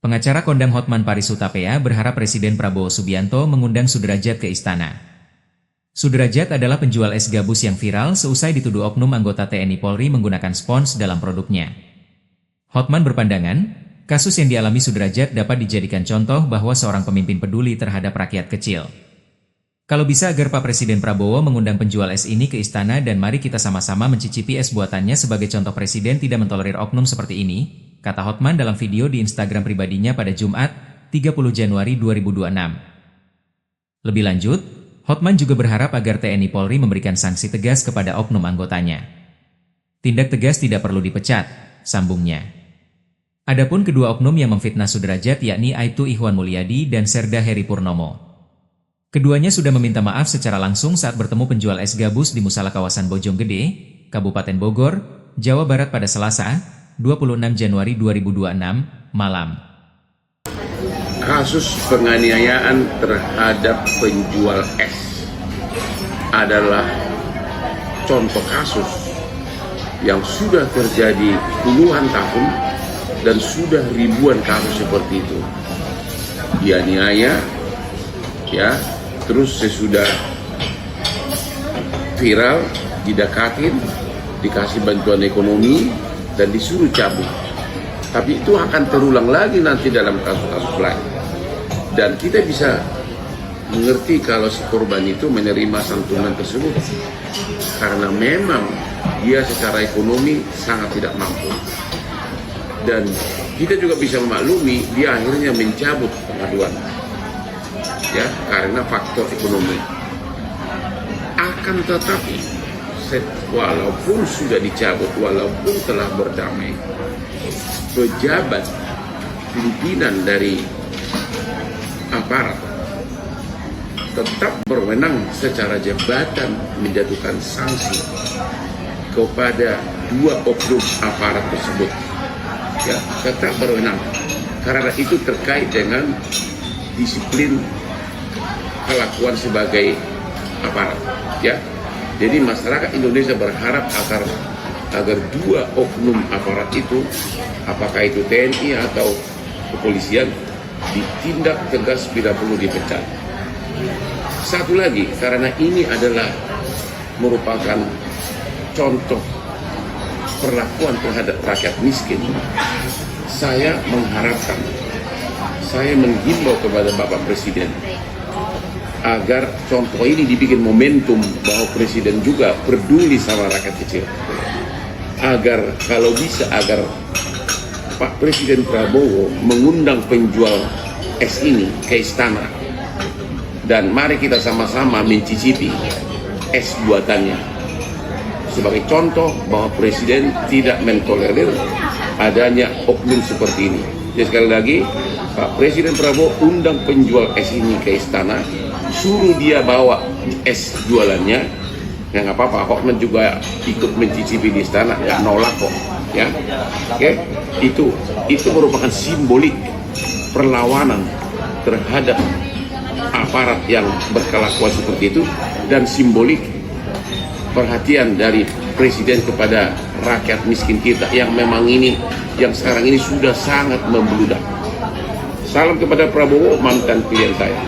Pengacara kondang Hotman Paris Hutapea berharap Presiden Prabowo Subianto mengundang Sudrajat ke istana. Sudrajat adalah penjual es gabus yang viral seusai dituduh oknum anggota TNI Polri menggunakan spons dalam produknya. Hotman berpandangan, kasus yang dialami Sudrajat dapat dijadikan contoh bahwa seorang pemimpin peduli terhadap rakyat kecil. Kalau bisa agar Pak Presiden Prabowo mengundang penjual es ini ke istana dan mari kita sama-sama mencicipi es buatannya sebagai contoh Presiden tidak mentolerir oknum seperti ini, kata Hotman dalam video di Instagram pribadinya pada Jumat, 30 Januari 2026. Lebih lanjut, Hotman juga berharap agar TNI Polri memberikan sanksi tegas kepada oknum anggotanya. Tindak tegas tidak perlu dipecat, sambungnya. Adapun kedua oknum yang memfitnah Sudrajat yakni Aibtu Ihwan Mulyadi dan Serda Heri Purnomo. Keduanya sudah meminta maaf secara langsung saat bertemu penjual es gabus di musala kawasan Bojonggede, Kabupaten Bogor, Jawa Barat pada Selasa, 26 Januari 2026, malam. Kasus penganiayaan terhadap penjual es adalah contoh kasus yang sudah terjadi puluhan tahun dan sudah ribuan kasus seperti itu. Dianiaya, ya, terus sesudah viral, didekatin, dikasih bantuan ekonomi, dan disuruh cabut. Tapi itu akan terulang lagi nanti dalam kasus-kasus lain. Dan kita bisa mengerti kalau si korban itu menerima santunan tersebut. Karena memang dia secara ekonomi sangat tidak mampu. Dan kita juga bisa memaklumi dia akhirnya mencabut pengaduan. Ya, karena faktor ekonomi. Akan tetapi, walaupun sudah dicabut, walaupun telah berdamai, pejabat pimpinan dari aparat tetap berwenang secara jabatan menjatuhkan sanksi kepada dua oknum aparat tersebut. Ya, tetap berwenang karena itu terkait dengan disiplin kelakuan sebagai aparat. Ya, jadi masyarakat Indonesia berharap agar dua oknum aparat itu, apakah itu TNI atau kepolisian, ditindak tegas bila perlu dipecat. Satu lagi, karena ini adalah merupakan contoh perlakuan terhadap rakyat miskin, saya mengharapkan, saya menghimbau kepada Bapak Presiden agar contoh ini dibikin momentum bahwa Presiden juga peduli sama rakyat kecil. Agar kalau bisa, agar Pak Presiden Prabowo mengundang penjual es ini ke istana. Dan mari kita sama-sama mencicipi es buatannya. Sebagai contoh bahwa Presiden tidak mentolerir adanya oknum seperti ini. Jadi sekali lagi, Pak Presiden Prabowo undang penjual es ini ke istana, suruh dia bawa es jualannya, ya nggak apa-apa, Hotman juga ikut mencicipi di istana, nggak nolak kok, ya. Oke, itu merupakan simbolik perlawanan terhadap aparat yang berkelakuan seperti itu dan simbolik perhatian dari Presiden kepada rakyat miskin kita yang memang ini, yang sekarang ini sudah sangat membludak. Salam kepada Prabowo, mantan klien saya.